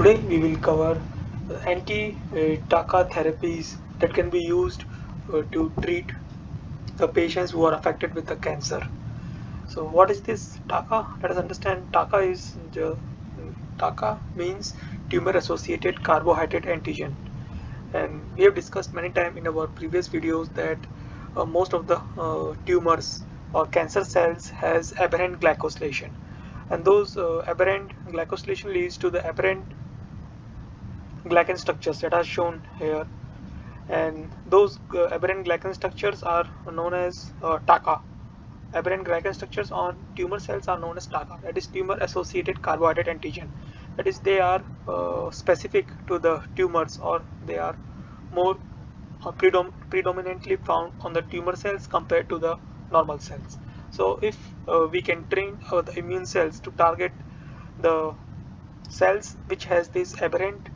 Today we will cover anti-TACA therapies that can be used to treat the patients who are affected with the cancer. So what is this TACA? Let us understand. TACA means Tumor Associated Carbohydrate Antigen, and we have discussed many times in our previous videos that most of the tumors or cancer cells has aberrant glycosylation, and those aberrant glycosylation leads to the aberrant Glycan structures that are shown here, and those aberrant Glycan structures are known as TACA. Aberrant Glycan structures on tumor cells are known as TACA, that is tumor associated carbohydrate antigen. That is, they are specific to the tumors, or they are more predominantly found on the tumor cells compared to the normal cells. So if we can train the immune cells to target the cells which has these aberrant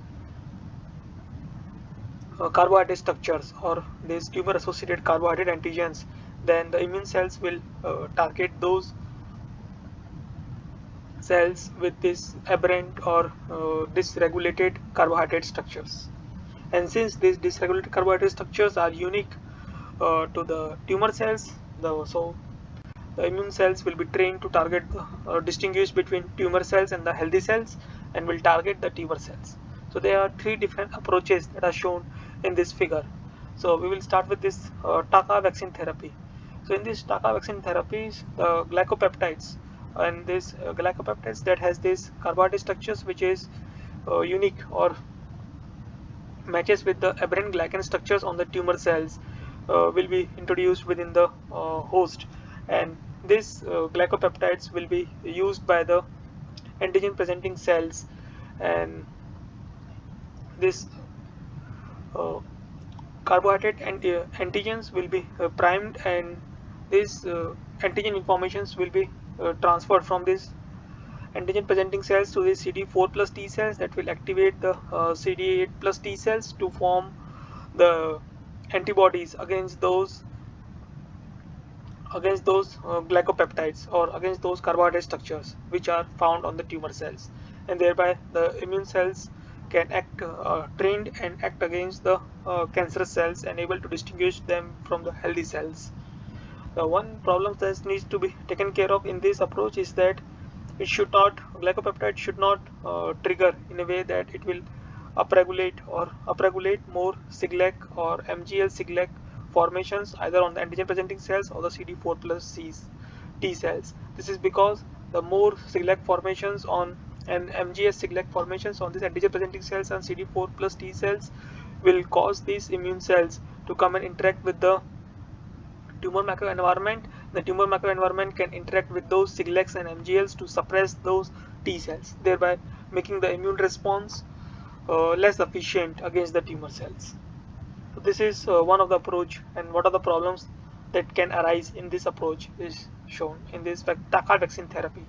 carbohydrate structures or these tumor associated carbohydrate antigens, then the immune cells will target those cells with this aberrant or dysregulated carbohydrate structures. And since these dysregulated carbohydrate structures are unique to the tumor cells, so the immune cells will be trained to target distinguish between tumor cells and the healthy cells, and will target the tumor cells. So there are three different approaches that are shown in this figure. So we will start with this TACA vaccine therapy. So in this TACA vaccine therapies, the glycopeptides, and this glycopeptides that has these carbohydrate structures which is unique or matches with the aberrant glycan structures on the tumor cells, will be introduced within the host, and these glycopeptides will be used by the antigen presenting cells, and this uh, carbohydrate and antigens will be primed, and these antigen informations will be transferred from this antigen presenting cells to the CD4 plus T cells that will activate the CD8 plus T cells to form the antibodies against those glycopeptides or against those carbohydrate structures which are found on the tumor cells, and thereby the immune cells can act trained and act against the cancerous cells and able to distinguish them from the healthy cells. The one problem that needs to be taken care of in this approach is that glycopeptide should not trigger in a way that it will upregulate more Siglec or MGL Siglec formations either on the antigen presenting cells or the CD4 plus T cells. This is because the more Siglec formations on and MGS Siglec formations on these antigen presenting cells and CD4 plus T cells will cause these immune cells to come and interact with the tumor microenvironment. The tumor microenvironment can interact with those Siglecs and MGLs to suppress those T cells, thereby making the immune response less efficient against the tumor cells. So this is one of the approach, and what are the problems that can arise in this approach is shown in this TACA vaccine therapy.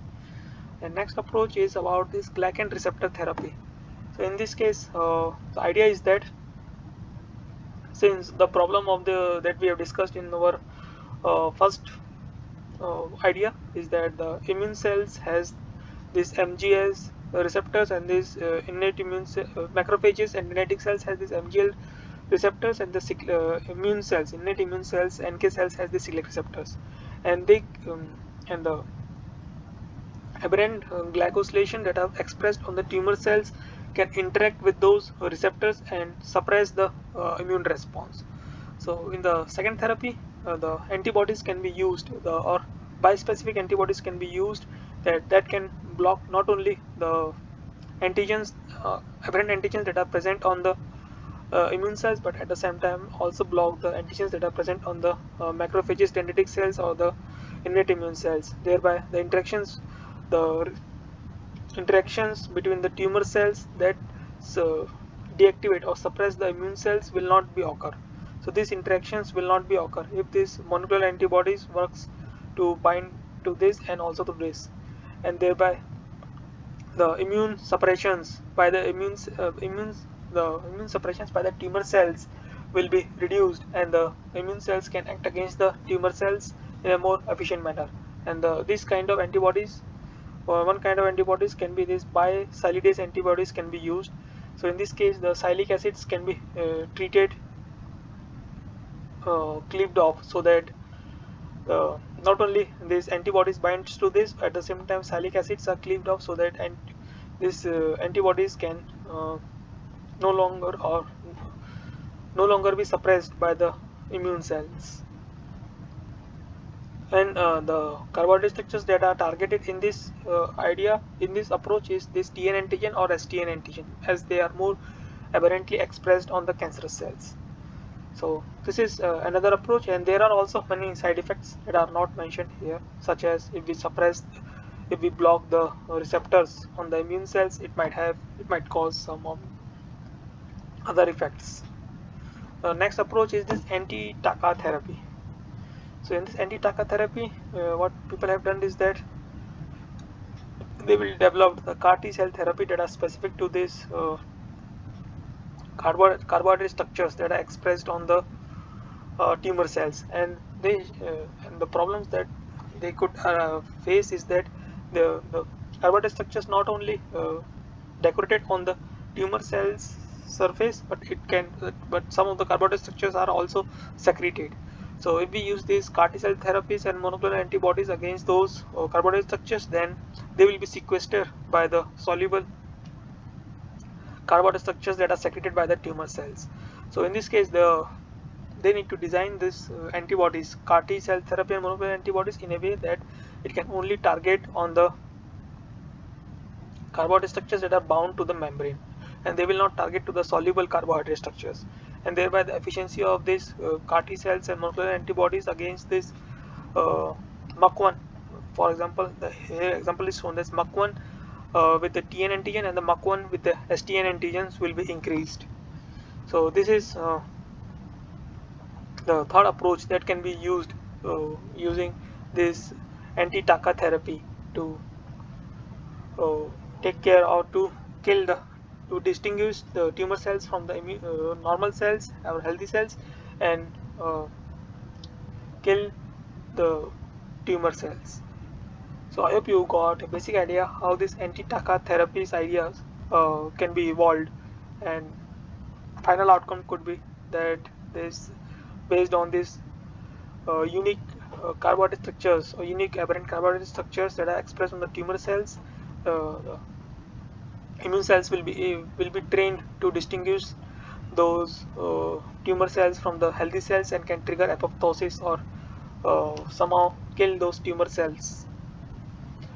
The next approach is about this glycan receptor therapy. So in this case, the idea is that since the problem of the that we have discussed in our first idea is that the immune cells has this MGS receptors, and these innate macrophages and dendritic cells has this MGL receptors, and the innate immune cells, NK cells has the Siglec receptors, and they and the aberrant glycosylation that are expressed on the tumor cells can interact with those receptors and suppress the immune response. So in the second therapy, the antibodies can be used, or bispecific antibodies can be used that can block not only the antigens, aberrant antigens that are present on the immune cells, but at the same time also block the antigens that are present on the macrophages, dendritic cells, or the innate immune cells. Thereby, the interactions between the tumor cells that deactivate or suppress the immune cells will not be occur. So these interactions will not be occur if these monoclonal antibodies works to bind to this and also to this, and thereby the immune suppressions by the immune suppressions by the tumor cells will be reduced, and the immune cells can act against the tumor cells in a more efficient manner. And these kind of antibodies one kind of antibodies can be this bisalidase antibodies can be used. So in this case, the salic acids can be treated, cleaved off, so that not only these antibodies binds to this, at the same time salic acids are cleaved off, so that these antibodies can no longer or no longer be suppressed by the immune cells. And the carbohydrate structures that are targeted in this in this approach is this TN antigen or STN antigen, as they are more aberrantly expressed on the cancerous cells. So this is another approach, and there are also many side effects that are not mentioned here, such as if we block the receptors on the immune cells, it might cause some other effects. The next approach is this anti-TACA therapy. So in this anti-TACA therapy, what people have done is that they will develop the CAR T cell therapy that are specific to this carbohydrate structures that are expressed on the tumor cells, and the problems that they could face is that the carbohydrate structures not only decorated on the tumor cells surface, but some of the carbohydrate structures are also secreted. So if we use these CAR T cell therapies and monoclonal antibodies against those carbohydrate structures, then they will be sequestered by the soluble carbohydrate structures that are secreted by the tumor cells. So in this case, they need to design this antibodies, CAR T cell therapy and monoclonal antibodies, in a way that it can only target on the carbohydrate structures that are bound to the membrane, and they will not target to the soluble carbohydrate structures, and thereby the efficiency of these CAR T cells and monoclonal antibodies against this MUC1, for example, here example is shown as MUC1 with the TN antigen, and the MUC1 with the STN antigens will be increased. So this is the third approach that can be used using this anti-TACA therapy to take care or to distinguish the tumor cells from the normal cells or healthy cells, and kill the tumor cells. So I hope you got a basic idea how this anti-TACA therapies ideas can be evolved, and final outcome could be that this, based on this unique carbohydrate structures or unique aberrant carbohydrate structures that are expressed on the tumor cells, the immune cells will be trained to distinguish those tumor cells from the healthy cells, and can trigger apoptosis or somehow kill those tumor cells.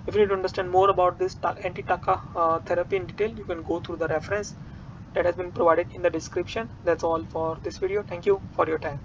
If you need to understand more about this anti-TACA therapy in detail, you can go through the reference that has been provided in the description. That's all for this video. Thank you for your time.